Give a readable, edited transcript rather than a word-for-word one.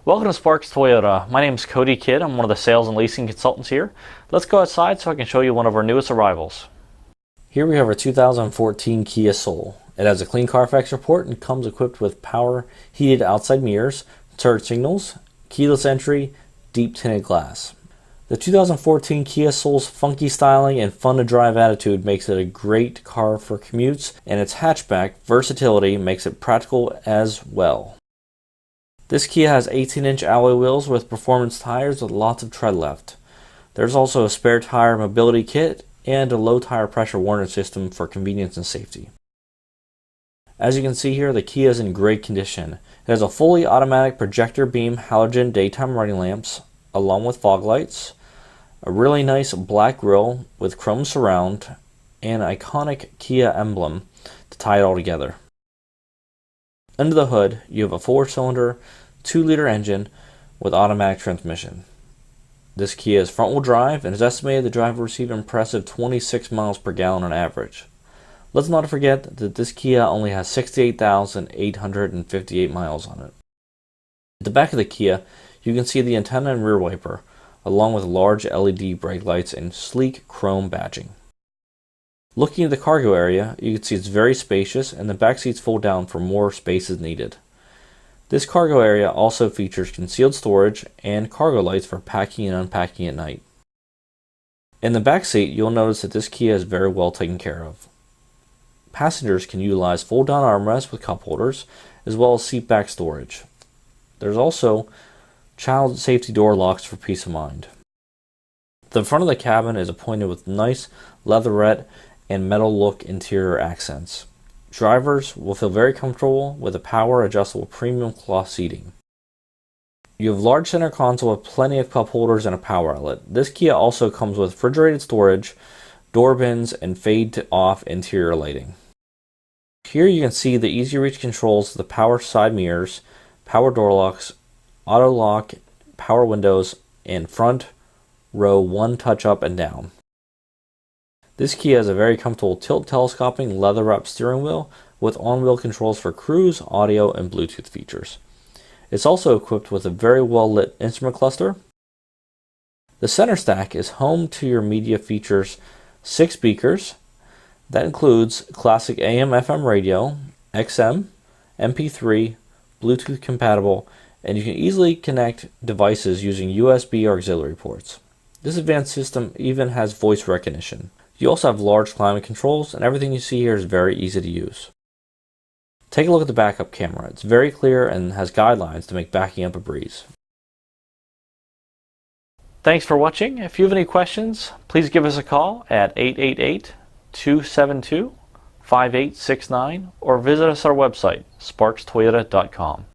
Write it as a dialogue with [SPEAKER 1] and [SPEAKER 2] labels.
[SPEAKER 1] Welcome to Sparks Toyota. My name is Cody Kidd. I'm one of the sales and leasing consultants here. Let's go outside so I can show you one of our newest arrivals. Here we have our 2014 Kia Soul. It has a clean Carfax report and comes equipped with power heated outside mirrors, turn signals, keyless entry, deep tinted glass. The 2014 Kia Soul's funky styling and fun to drive attitude makes it a great car for commutes, and its hatchback versatility makes it practical as well. This Kia has 18-inch alloy wheels with performance tires with lots of tread left. There's also a spare tire mobility kit and a low tire pressure warning system for convenience and safety. As you can see here, the Kia is in great condition. It has a fully automatic projector beam halogen daytime running lamps along with fog lights, a really nice black grille with chrome surround, and an iconic Kia emblem to tie it all together. Under the hood, you have a 4-cylinder, 2-liter engine with automatic transmission. This Kia is front-wheel drive and is estimated the driver will receive an impressive 26 miles per gallon on average. Let's not forget that this Kia only has 68,858 miles on it. At the back of the Kia, you can see the antenna and rear wiper, along with large LED brake lights and sleek chrome badging. Looking at the cargo area, you can see it's very spacious and the back seats fold down for more space as needed. This cargo area also features concealed storage and cargo lights for packing and unpacking at night. In the back seat, you'll notice that this Kia is very well taken care of. Passengers can utilize fold-down armrests with cup holders, as well as seat back storage. There's also child safety door locks for peace of mind. The front of the cabin is appointed with nice leatherette and metal look interior accents. Drivers will feel very comfortable with the power adjustable premium cloth seating. You have large center console with plenty of cup holders and a power outlet. This Kia also comes with refrigerated storage, door bins, and fade to off interior lighting. Here you can see the easy reach controls of the power side mirrors, power door locks, auto lock, power windows, and front row 1 touch up and down. This Kia has a very comfortable tilt telescoping leather-wrapped steering wheel with on-wheel controls for cruise, audio, and Bluetooth features. It's also equipped with a very well-lit instrument cluster. The center stack is home to your media features 6 speakers. That includes classic AM/FM radio, XM, MP3, Bluetooth compatible, and you can easily connect devices using USB or auxiliary ports. This advanced system even has voice recognition. You also have large climate controls, and everything you see here is very easy to use. Take a look at the backup camera. It's very clear and has guidelines to make backing up a breeze. Thanks for watching. If you have any questions, please give us a call at 888-272-5869 or visit us at our website, sparkstoyota.com.